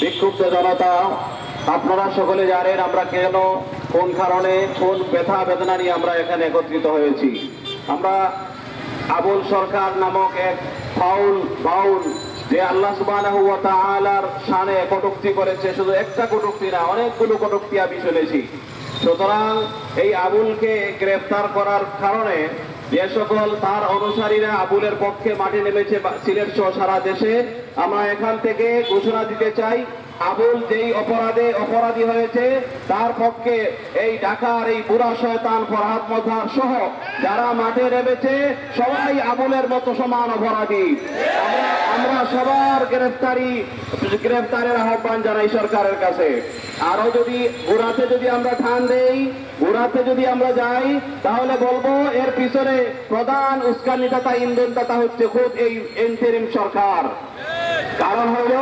বিক্ষুব্ধ জনতা, আপনারা সকলে জানেন আমরা কেন, কোন কারণে, কোন ব্যথা বেদনা নিয়ে আমরা এখানে একত্রিত হয়েছি। আমরা আবুল সরকার নামক এক বাউল যে আল্লাহ সুবহানাহু ওয়া তাআলার শানে কটূক্তি করেছে, শুধু একটা কটূক্তি না, অনেকগুলো কটূক্তি আমি শুনেছি। সুতরাং এই আবুলকে গ্রেফতার করার কারণে যে সকল তার অনুসারীরা আবুলের পক্ষে মাঠে নেমেছে সিলেট সহ সারা দেশে, আমরা এখান থেকে ঘোষণা দিতে চাই, আবুল যেই অপরাধী হয়েছে তার পক্ষে এই ঢাকার এই বুড়া শয়তান ফরহাদ মজহার সহ যারা মাঠে নেমেছে সবাই আবুলের মতো সমান অপরাধী। আমরা সবার গ্রেফতারের আহ্বান জানাই সরকারের কাছে। আরো যদি ঘোরাতে আমরা ঠান দেই, ঘোরাতে যদি আমরা যাই, তাহলে বলবো এর পিছনে প্রধান উস্কানিদাতা ইন্ধনদাতা হচ্ছে খুব এই ইন্টারিম সরকার। কারণ হলো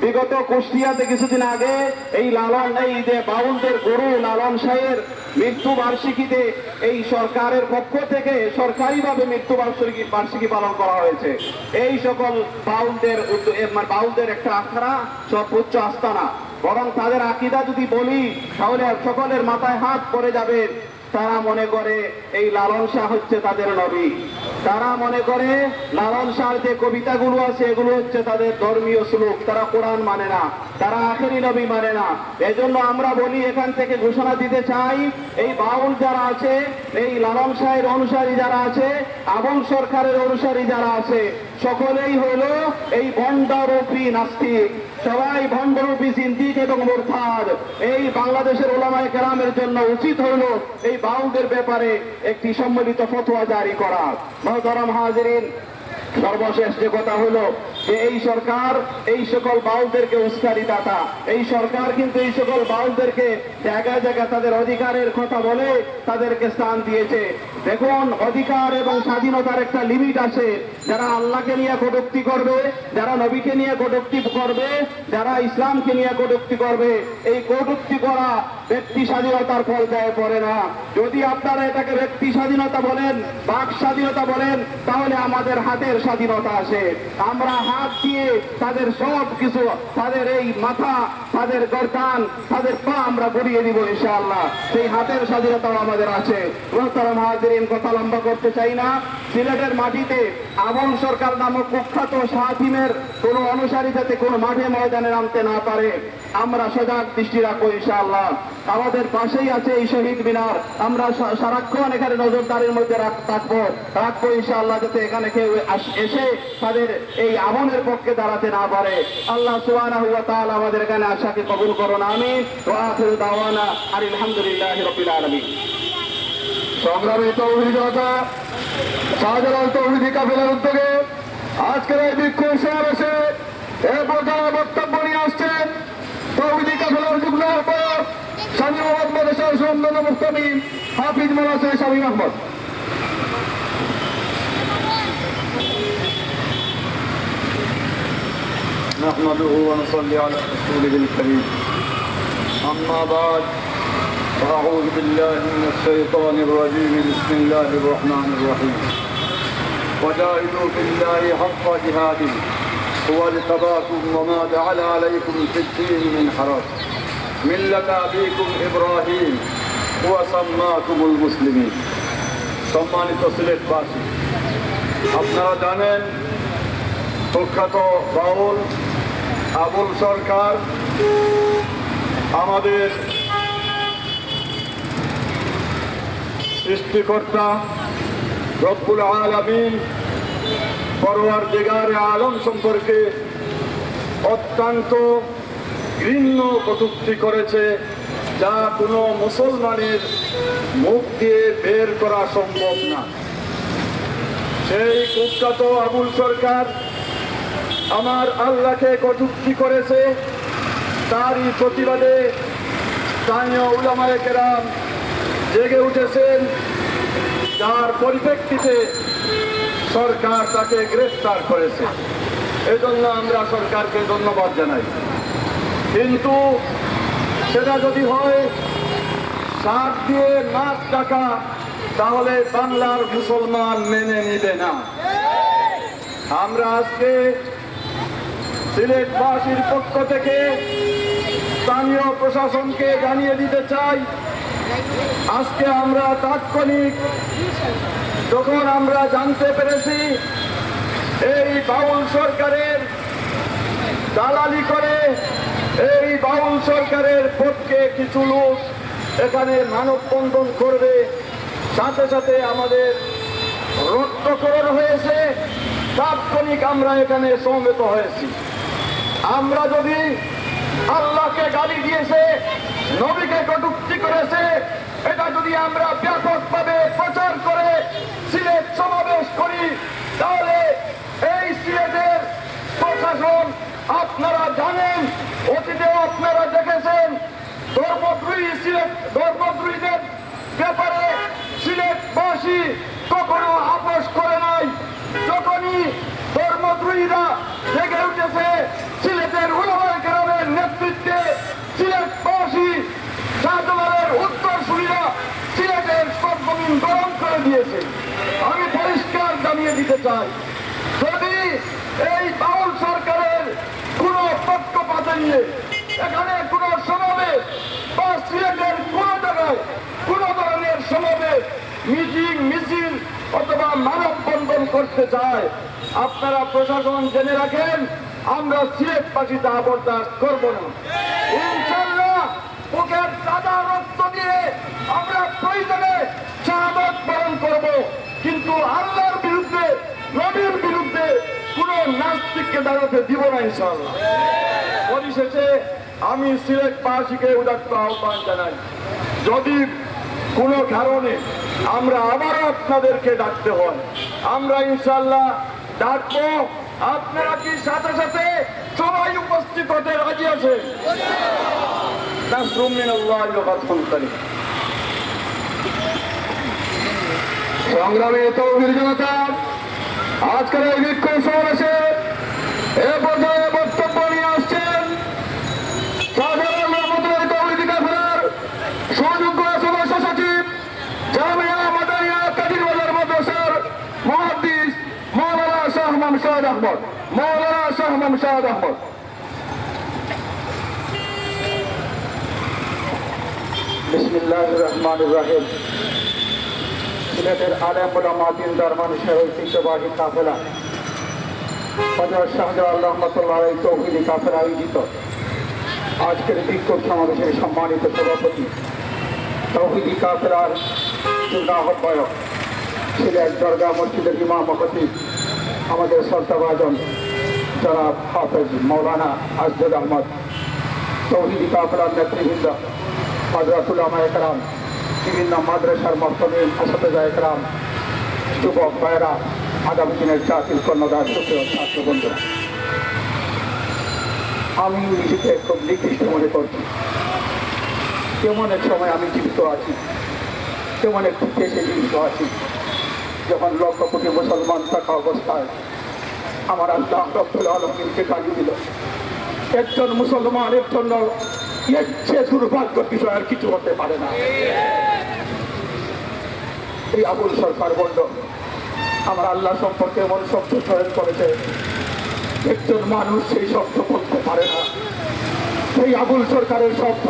বিগত কুষ্টিয়াতে কিছুদিন আগে এই যে বাউলদের গুরু লালন শাহের মৃত্যু বার্ষিকীতে এই সরকারের পক্ষ থেকে সরকারিভাবে মৃত্যু বার্ষিকী পালন করা হয়েছে। এই সকল বাউলদের একটা আখড়া সর্বোচ্চ আস্তানা, বরং তাদের আকীদা যদি বলি তাহলে সকলের মাথায় হাত পড়ে যাবে। তারা মনে করে এই লালন শাহ হচ্ছে তাদের নবী। তারা মনে করে লালন শাহর যে কবিতাগুলো আছে এগুলো হচ্ছে তাদের ধর্মীয় শ্লোক। তারা কোরআন মানে না, তারা আখেরি নবী মানে না। এজন্য আমরা বলি, এখান থেকে ঘোষণা দিতে চাই, এই বাউল যারা আছে, এই লালন শাহের অনুসারী যারা আছে, আবুল সরকারের অনুসারী যারা আছে, সকলেই হইল এই ভণ্ডরূপী নাস্তিক, সবাই ভণ্ডরূপী জিন্দিক এবং মুরতাদ। এই বাংলাদেশের উলামায়ে কেরামের জন্য উচিত হইল এই বাউলদের ব্যাপারে একটি সম্মিলিত ফতোয়া জারি করা। মুহতারাম হাজিরিন, সর্বশেষ যে কথা হলো যে এই সরকার এই সকল বাউলদেরকে উস্কানিদাতা, এই সরকার কিন্তু এই সকল বাউলদেরকে জায়গায় জায়গায় তাদের অধিকারের কথা বলে তাদেরকে স্থান দিয়েছে। দেখুন, অধিকার এবং স্বাধীনতার একটা লিমিট আছে। যারা আল্লাহকে নিয়ে কটূক্তি করবে, যারা নবীকে নিয়ে কটূক্তি করবে, যারা ইসলামকে নিয়ে কটূক্তি করবে, এই কটূক্তি করা ব্যক্তি স্বাধীনতার পর্যায়ে পড়ে না। যদি আপনারা এটাকে ব্যক্তি স্বাধীনতা বলেন, বাক স্বাধীনতা বলেন, তাহলে আমাদের হাতের স্বাধীনতা আসে। আমরা হাত দিয়ে তাদের সব কিছু, তাদের এই মাথা, তাদের গর্দান, তাদের পা আমরা গড়িয়ে দিব ইনশাআল্লাহ। সেই হাতের স্বাধীনতাও আমাদের আছে। মুহতারাম হাজিরিন, কথা লম্বা করতে চাই না। সিলেটের মাটিতে আবুল সরকার নামক কুখ্যাত শাহীমের কোন অনুসারী যাতে কোনো মাঠে ময়দানে নামতে না পারে, আমরা সজাগ দৃষ্টি রাখবো ইনশাআল্লাহ। আমাদের পাশেই আছে এই শহীদ মিনার, আমরা সারাক্ষণ এখানে নজরদারির মধ্যে রাখবো ইনশাআল্লাহ, যাতে এখানে কেউ এসে তাদের এই আবুলের পক্ষে দাঁড়াতে না পারে। আল্লাহ সুবহানাহু ওয়া তাআলা আমাদের এখানে আশাকে কবুল করুন, আমিন। ওয়া আখিরু দাওয়ানা আলহামদুলিল্লাহি রাব্বিল আলামিন। সংগ্রামী তৌহিদি জনতা, শাহজালাল তৌহিদি কাফেলার উদ্যোগে আজকের এই বিক্ষোভ সমাবেশে এ পর্যায়ে বক্তব্য নিয়ে আসছেন তৌহিদি কাফেলার যুগ্ম আহ্বায়ক স্বামী মোহাম্মদ মাদ্রাসার সুন্দর মুফতি হাফিজ মাওলানা শামীম আহমদ। نحمده ونصلي على رسوله الكريم أما بعد فأعوذ بالله من الشيطان الرجيم بسم الله الرحمن الرحيم وجاهدوا في الله حق جهاده هو اجتباكم وما جعل عليكم في الدين من حرج ملة أبيكم إبراهيم هو سماكم المسلمين। সম্মানিত সিলেটবাসী, আপনারা জানেন প্রখ্যাত বাউল আবুল সরকার আমাদের সৃষ্টিকর্তা রব্বুল আলামিন পরওয়ারদিগারে আলম সম্পর্কে অত্যন্ত ঘৃণ্য কটূক্তি করেছে, যা কোনো মুসলমানের মুখ দিয়ে বের করা সম্ভব না। সেই কুখ্যাত আবুল সরকার আমার আল্লাহকে কটূক্তি করেছে। তারই প্রতিবাদে স্থানীয় উলামায়ে কেরাম জেগে উঠেছেন, যার পরিপ্রেক্ষিতে সরকার তাকে গ্রেফতার করেছে। এজন্য আমরা সরকারকে ধন্যবাদ জানাই। কিন্তু সেটা যদি হয় সার দিয়ে নাচ ডাকা, তাহলে বাংলার মুসলমান মেনে নিবে না। আমরা আজকে সিলেটবাসীর পক্ষ থেকে স্থানীয় প্রশাসনকে জানিয়ে দিতে চাই, আজকে আমরা তাৎক্ষণিক যখন আমরা জানতে পেরেছি এই বাউল সরকারের দালালি করে এই বাউল সরকারের পক্ষে কিছু লোক এখানে মানববন্ধন করবে, সাথে সাথে আমাদের রক্তকরণ হয়েছে, তাৎক্ষণিক আমরা এখানে সমবেত হয়েছি। আমরা যদি আল্লাহকে গালি দিয়েছে, নবীকে কটূক্তি করেছে, এটা যদি আমরা ব্যাপকভাবে প্রচার করে সিলেট সমাবেশ করি, তাহলে এই সিলেটের প্রশাসন, আপনারা জানেন, অতীতেও আপনারা দেখেছেন ধর্মদ্রোহীদের ব্যাপারে সিলেটবাসী কখনো আপোষ করে নাই। যখনই ধর্মদ্রোহীরা জেগে উঠেছে, সিলেটের উলামায়ে কেরামের নেতৃত্বে সিলেটবাসী শাহজালালের উত্তরসূরিরা সিলেটের সর্বজনীন গরম করে দিয়েছে। আমি পরিষ্কার জানিয়ে দিতে চাই, যদি এই বাউল সরকারের কোন পক্ষপাত নিয়ে এখানে কোন সমাবেশ বা সিলেটের কোন জায়গায় কোন ধরনের সমাবেশ, মিছিল অথবা মানববন্ধন করতে চায়, আপনারা প্রশাসন জেনে রাখেন, আমরা সিলেটবাসী তা বরদাস্ত করব না। ইনশাআল্লাহ বুকের তাজা রক্ত দিয়ে আমরা প্রয়োজনে শাহাদাত বরণ করব, কিন্তু আল্লাহর বিরুদ্ধে, নবীর বিরুদ্ধে কোন নাস্তিককে দাঁড়াতে দিব না ইনশাআল্লাহ। পরিশেষে আমি সিলেটবাসীকে উদাত্ত আহ্বান জানাই, যদি কোনো কারণে আমরা আবারও আপনাদেরকে ডাকতে হয়, আমরা ইনশাআল্লাহ ডাকবো। আপনারা কি সাথে সাথে সবাই উপস্থিত হতে রাজি আছেন? নাসরুম মিনাল্লাহি ওয়া ফাতহুন করিম। সংগ্রামী তৌহিদ জনতা, আজকের এই বিক্ষোভ সমাবেশে এ পর্যায়ে বক্তব্য নিয়ে আসছেন শাহজালাল রহমতুল্লাহ তৌহিদি কাফেলার সুযোগ্য সদস্য সচিব, জামিয়া মাদানিয়া কাদিরবাজার মাদ্রাসার মুহাদ্দিস মাওলানা শাহ মামশাদ আহমদ। বিসমিল্লাহির রহমানির রহিম। সিলেটের আলেম ওলামা দিনদার মানুষের ঐতিহ্যবাহী কাফেলা হযরত শাহজালাল রহমতুল্লাহ তৌহিদি কাফেলা আয়োজিত আজকের বিক্ষোভ সমাবেশের সম্মানিত সভাপতি, তৌহিদি কাফেলার যুগ্ম আহ্বায়ক, সিলেট দরগা মসজিদের ইমাম খতিব, আমাদের শ্রদ্ধাভাজন জনাব হাফেজ মৌলানা আসদুল আহমদ, তৌহিদি কাফেলার নেতৃবৃন্দ, হযরত উলামায়ে কেরাম, বিভিন্ন মাদ্রাসার মুহতামিম আসাতিজা কেরাম, যুবক ভাইয়েরা, আগামী দিনের জাতির কর্ণধার সুপ্রিয় ছাত্র বন্ধুরা, আমি নিজেকে খুব নিকৃষ্ট মনে করছি। কেমন এক সময় আমি জীবিত আছি, কেমন একটু দেশে জীবিত আছি, যখন লক্ষ কোটি মুসলমান থাকা অবস্থায় আমার আল্লাহ রব্বুল আলামিনকে গালি দিল। একজন মুসলমানের জন্য এর চেয়ে দুর্ভাগ্যের বিষয় আর কিছু হতে পারে না। এই আবুল সরকার বলল, আমার আল্লাহ সম্পর্কে এমন শব্দ চয়ন করেছে, একজন মানুষ সেই শব্দ বলতে পারে না। সেই আবুল সরকারের শব্দ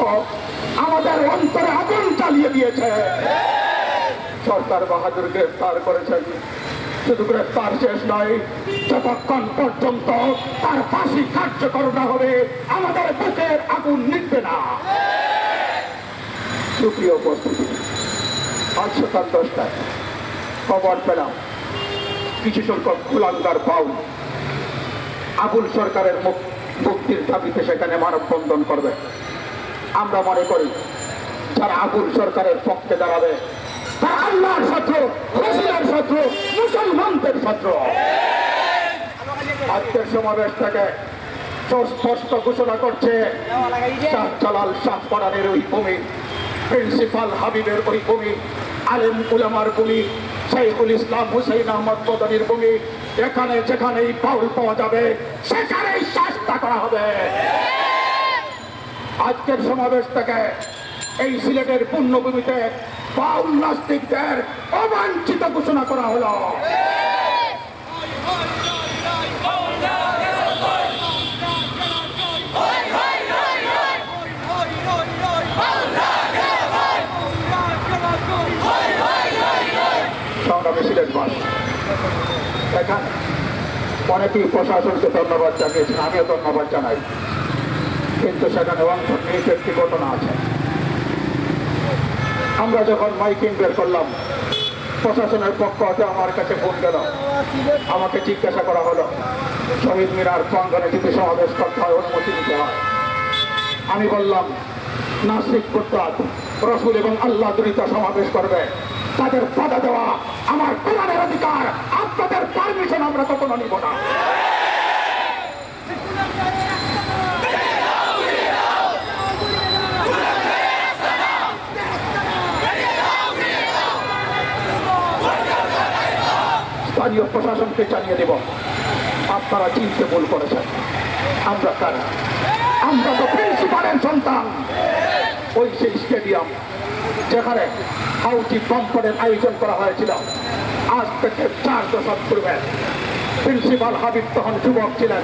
আমাদের অন্তরে আগুন চালিয়ে দিয়েছে। সরকার বাহাদুর গ্রেফতার করেছেন, শুধু গ্রেফতার শেষ নয়, যতক্ষণ পর্যন্ত তার ফাঁসি কার্যকর না হবে আমাদের বুকের আগুন নিভবে না। সুপ্রিয় উপস্থিতি, আজ সকাল 10টায় খবর পেলাম কিছু সংখ্যক কুলাঙ্গার বাউল আবুল সরকারের মুক্তির দাবিতে সেখানে মানববন্ধন করবে। আমরা মনে করি যারা আবুল সরকারের পক্ষে দাঁড়াবে তারা আল্লাহর শত্রু, রাসূলের শত্রু, মুসলমানদের শত্রু। আজকের সমাবেশ থেকে স্পষ্ট ঘোষণা করছে শাহজালাল শাহপরানের ওই ভূমি, প্রিন্সিপাল হাবিবের ওই ভূমি, আলেম উলামার ভূমি, শাইখুল ইসলাম হুসাইন আহমদ মদনীর ভূমি, এখানে যেখানেই বাউল পাওয়া যাবে সেখানেই শাস্তি করা হবে। আজকের সমাবেশ থেকে এই সিলেটের পুণ্যভূমিতে বাউল নাস্তিকদের অবাঞ্ছিত ঘোষণা করা হলো। অনেকেই প্রশাসনকে ধন্যবাদ জানিয়েছেন, আমিও ধন্যবাদ জানাই, কিন্তু সেখানে অংশ নিয়ে একটি ঘটনা আছে। আমরা যখন মাইকিং বের করলাম, প্রশাসনের পক্ষ হতে আমার কাছে ফোন গেল, আমাকে জিজ্ঞাসা করা হলো শহীদ মিনার প্রাঙ্গণে যদি সমাবেশ করতে হয় অনুমতি দিতে হয়। আমি বললাম নাস্তিক ফুরতাদ রসুল এবং আল্লাহ দুরিতা সমাবেশ করবে, তাদের বাধা দেওয়া আমার কোরআনের অধিকার, আপনাদের পারমিশন আমরা কখনো নিব না। স্থানীয় প্রশাসনকে জানিয়ে দেব আপনারা চিনতে ভুল করেছেন। আমরা কারা? আমরা তো প্রিন্সিপালের সন্তান। ওই সেই স্টেডিয়াম যেখানে হাউজি বাম্পারের আয়োজন করা হয়েছিল আজ থেকে 4 দশক পূর্বে, প্রিন্সিপাল হাবিব তখন যুবক ছিলেন।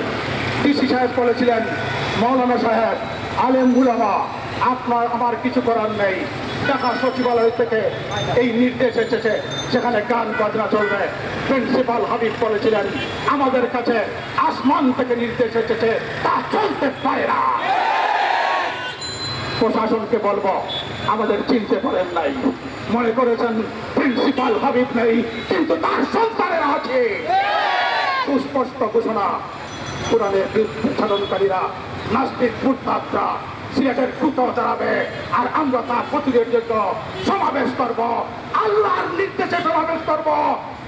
ডিসি সাহেব বলেছিলেন, মৌলানা সাহেব, আলেম উলামা, আপনার আমার কিছু করার নেই। ঢাকা সচিবালয় থেকে এই নির্দেশ এসেছে সেখানে গান বাজনা চলবে। প্রিন্সিপাল হাবিব বলেছিলেন, আমাদের কাছে আসমান থেকে নির্দেশ এসেছে, তা চলতে পারে না। প্রশাসনকে বলবো আমাদের চিনতে পারেন নাই, মনে করেছেন প্রিন্সিপাল হাবিব নেই, কিন্তু তার সন্তানেরা আছে। সুস্পষ্ট ঘোষণা, কোরআনের বিরুদ্ধে সাধনকারীরা, নাস্তিক ফুরতাদরা সিলেটের কুতো দাঁড়াবে, আর আমরা তার প্রতিরোধের জন্য সমাবেশ করব। আল্লাহর নির্দেশে সমাবেশ করব,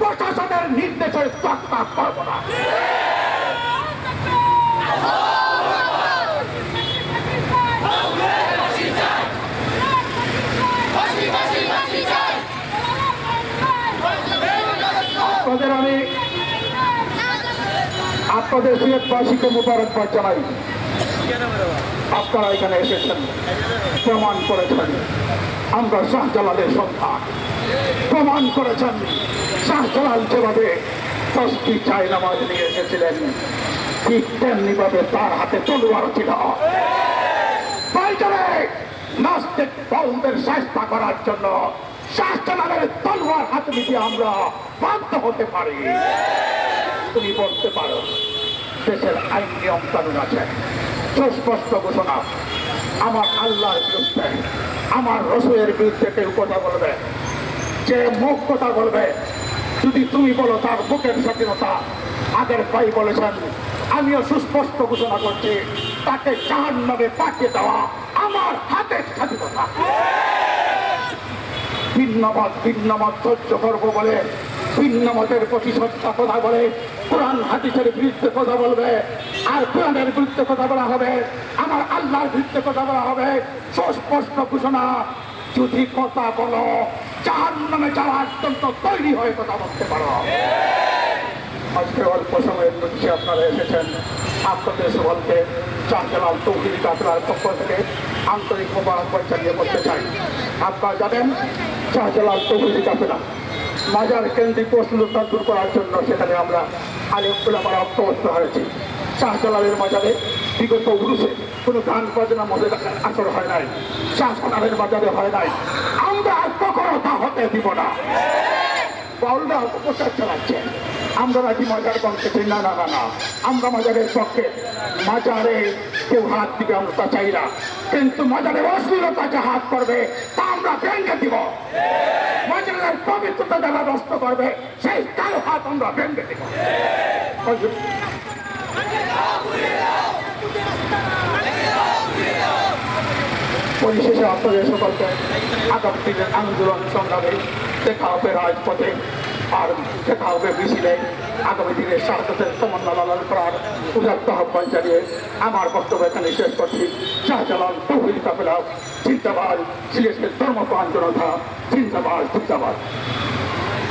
প্রশাসনের নির্দেশে তোয়াক্কা করব না। আপনাদের সিলেটবাসীকে মোবারকবাদ জানাই। আপনারা এখানে এসেছেন, প্রমাণ করেছেন আমরা শাহজালালের সন্তান। প্রমাণ করেছেন শাহজালাল যেভাবে 10টি জায়নামাজ নিয়ে এসেছিলেন, ঠিক তেমনি ভাবে তার হাতে তলোয়ার ছিল। প্রয়োজনে নাস্তিক দলদের চেষ্টা করার জন্য শাহজালালের তলোয়ার হাতে নিতে আমরা বাধ্য হতে পারি। তুমি বলতে পারো দেশের আইন নিয়ম কানুন আছে, সুস্পষ্ট ঘোষণা, আমার আল্লাহর বিরুদ্ধে, আমার রসুলের বিরুদ্ধে কেউ কথা বলবে, যে মুখ কথা বলবে, যদি তুমি বলো তার বুকের স্বাধীনতা, আগের ভাই বলেছেন, আমিও সুস্পষ্ট ঘোষণা করছি, তাকে জাহান্নামে পাঠিয়ে দেওয়া আমার হাতের স্বাধীনতা। ভিন্নমত সহ্য করবো বলে, ভিন্নমতের প্রতি শ্রদ্ধা কথা বলে, কোরআন হাদিসের বিরুদ্ধে কথা বলবে, আর কোরআনের বিরুদ্ধে কথা বলা হবে, আমার আল্লাহর বিরুদ্ধে কথা বলা হবে। সুস্পষ্ট ঘোষণা, যদি কথা বলো জাহান্নামে যাওয়ার জন্য তৈরি হয়ে কথা বলতে পারো। আজকে অল্প সময়ের মধ্যে আপনারা এসেছেন, আপনাদের সকলকে শাহজালাল তৌহিদি কাফেলার পক্ষ থেকে আন্তরিক মোবারকবাদ জানিয়ে বলতে চাই। আপনারা জানেন শাহজালাল তৌহিদি কাফেলা মাজার কেন্দ্রিক প্রশ্নতা দূর করার জন্য সেখানে আমরা আলেম উলামারা ঐক্যবদ্ধ হয়েছি। শাহজালালের মাজারে বিগত উরুসে কোনো গান বাজনা মধ্যে আসর হয় নাই, শাহজালালের মাজারে হয় নাই, আমরা আর কখনো তা হতে দিব না। বাউলরা অপপ্রচার চালাচ্ছে, আমরা নাকি মাজার বলতেছি, না না না না, আমরা মাজারের পক্ষে। মাজারে কেউ হাত দিবে আমরা তা চাই না, কিন্তু মাজারে অশ্লীলতা যে হাত করবে তা আমরা ভেঙে দিব। মাজারের পবিত্রতা যারা নষ্ট করবে সেই কারো হাত আমরা ভেঙে দিব। পরিশেষে আপনাদের সকলকে আগামী দিনের আন্দোলন সংগ্রামে দেখা হবে রাজপথে, আর দেখা হবে মিছিলে। আগামী দিনের শাহাদাতের তমান্না লালন করার উদাত্ত আহ্বান জানিয়ে আমার বক্তব্য এখানে শেষ করছি। শাহজালাল তৌহিদি কাফেলা জিন্দাবাদ, সিলেটের ধর্মপ্রাণ জনতা জিন্দাবাদ, জিন্দাবাদ।